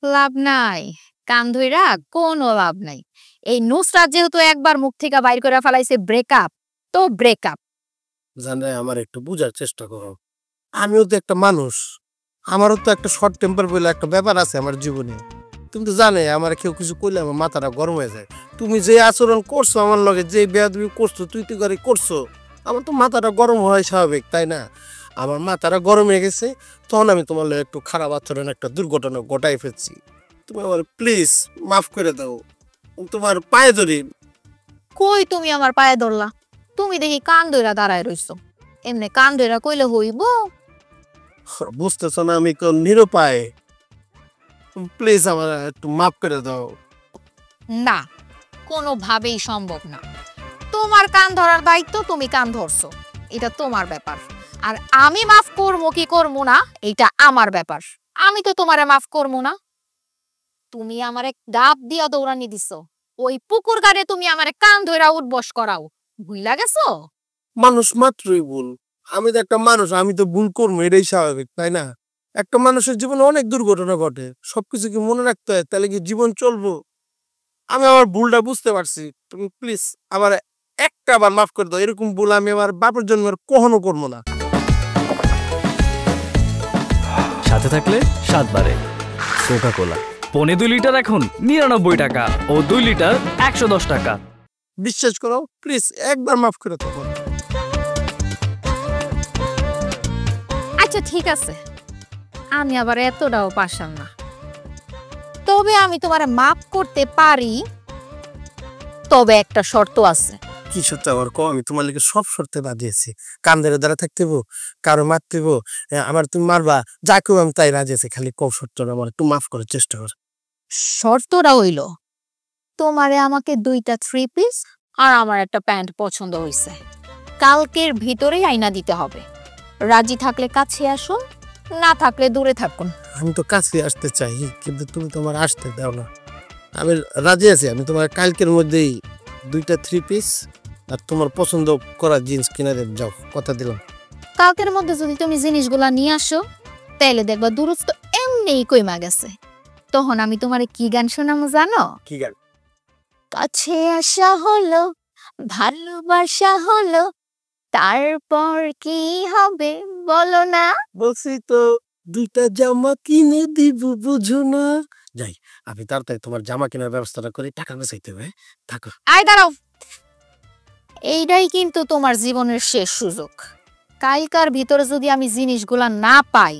লাভ নাই। কান ধইরা কোনো লাভ নাই। এই নুসরাত যেহেতু একবার মুখ থেকে বাইর করে ফেলাইছে ব্রেকআপ, তো ব্রেকআপ। জানে আমার একটু বুঝার চেষ্টা করো। আমিও তো একটা মানুষ, আমারও তো একটা শর্ট টেম্পার বলে একটা ব্যাপার আছে আমার জীবনে। তুমি তো জানে আমার কেউ কিছু করলে আমার মাথাটা গরম হয়ে যায়। তুমি যে আচরণ করছো আমার লগে, যে বেয়াদবি করছো, তুই করে করছো, আমার তো মাথাটা গরম হয় স্বাভাবিক, তাই না? আমার মাথাটা গরম হয়ে গেছে, তখন আমি তোমার লগে একটু খারাপ আচরণ একটা দুর্ঘটনা ঘটাই ফেলছি। তুমি আমার প্লিজ মাফ করে দাও, তোমার পায়ে ধরি। কই তুমি আমার পায়ে ধরলা? তুমি দেখি কান ধইরা দাঁড়ায় রইছো। এমনি কান ধইরা কইলে হইব? বুঝতেছো না আমি কোন নিরুপায়? প্লিজ আমার একটু মাফ করে দাও। না, কোনোভাবেই সম্ভব না। তোমার কান ধরার দায়িত্ব, তুমি কান ধরছো, এটা তোমার ব্যাপার। আর আমি মাফ করবো কি করবো না এটা আমার ব্যাপার। আমি তো তোমারে মাফ করবো না। তুমি আমারে ডাব দিয়া দৌড়ানি দিছো, ওই পুকুর গাড়ে তুমি আমারে কান ধইরা উঠবস করাও, ভুইলা গেছো? মানুষ মাত্রই ভুল। আমি তো একটা মানুষ, আমি তো ভুল করবো, এটাই স্বাভাবিক, তাই না? একটা মানুষের জীবনে অনেক দুর্ঘটনা ঘটে, সবকিছু কি মনে রাখতে হয়? তাহলে কি জীবন চলবো? আমি আমার ভুলটা বুঝতে পারছি, তুমি প্লিজ আমার একটা বার মাফ করে দাও। এরকম ভুল আমি আমার বাপের জন্য আর কখনো করবো না। সাথে থাকলে স্বাদ বাড়ে। কোকা কোলা পনে 2 লিটার এখন 99 টাকা ও 2 লিটার 110 টাকা। বিশ্বাস করো প্লিজ, একবার মাফ করে দাও। আচ্ছা ঠিক আছে, আমি আবার এতটাও পাশান না। তবে আমি তোমারে মাফ করতে পারি, তবে একটা শর্ত আছে। কি শর্ত আবার কও? আমি তোমার লিগে সব শর্তে রাজি আছি। কান্দের দ্বারা থাকতেব, কারো মারতেব, আমার তুমি মারবা, যা কেউ আমি তাই রাজি আছি। খালি কও শর্তটা আমার একটু মাফ করার চেষ্টা কর। শর্তটা হইল, তোমারে আমাকে 2টা 3 পিস আর আমার একটা প্যান্ট পছন্দ হইছে, কালকের ভিতরেই আইনা দিতে হবে। রাজি থাকলে কাছে আসুন, না থাকলে দূরে থাকুন। আমি তো কাছে আসতে চাই, কিন্তু তুমি তোমার আসতে দাও না। আমি রাজি আছি, আমি তোমার কালকের মধ্যেই 2টা 3 পিস আর তোমার পছন্দ করা জিন্স কিনে দেব, যাও, কথা দিলাম। কালকের মধ্যে যদি তুমি জিনিসগুলা নিয়ে আসো, তাইলে দেখবা দূরত্ব এমনিই কইমা গেছে। তখন আমি তোমারে কি গান শোনাবো জানো? কি গান? কাছে আসা হলো, ভালোবাসা হলো, তারপর কি হবে বলো না? বলছি তো 2টা জামা কিনে দিব, বুঝো না? যাই, আমি তাড়াতাড়ি তোমার জামা কেনার ব্যবস্থাটা করি, টাকা বেচাইতে হবে। থাকো। আয় দাঁড়াও, এইটাই কিন্তু তোমার জীবনের শেষ সুযোগ। কালকার ভিতরে যদি আমি জিনিসগুলা না পাই,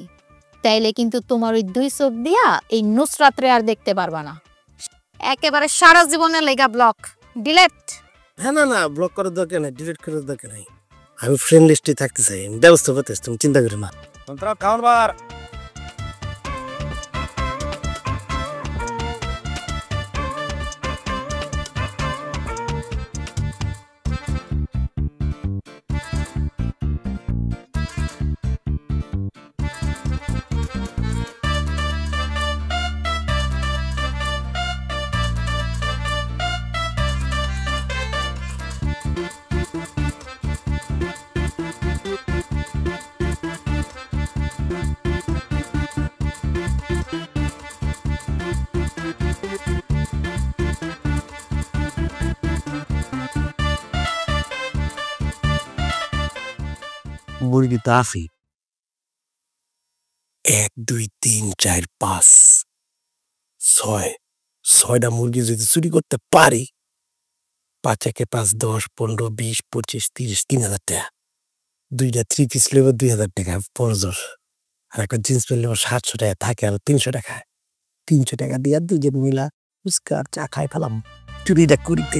তাইলে কিন্তু তোমার ওই 2 চোখ দিয়া এই নুসরাতরে আর দেখতে পারবা না। একেবারে সারা জীবনের লেগা ব্লক, ডিলেট। হ্যাঁ, না না, ব্লক করার দরকার নেই, ডিলিট করার দরকার নেই। আমি ফ্রেন্ড লিস্টে থাকতে চাই, আমি ব্যবস্থা করতেছি, তুমি চিন্তা করো না। খাওয়ার মুরগি তো আছি। 1 2 3 4 5 6, 6টা মুরগি যদি চুরি করতে পারি, 5 একে 5 10 15 20 25 30 3000 টাকা। 2টা 3 পিস লেব 2000 টাকা পরজোর। আর একটা জিন্স প্যান্ট লেব 700 টাকা, থাকে আর 300 টাকা। 300 টাকা দিয়া দুজন মিলা ফুচকা আর চা খাই ফেলাম। চুরিটা করিতে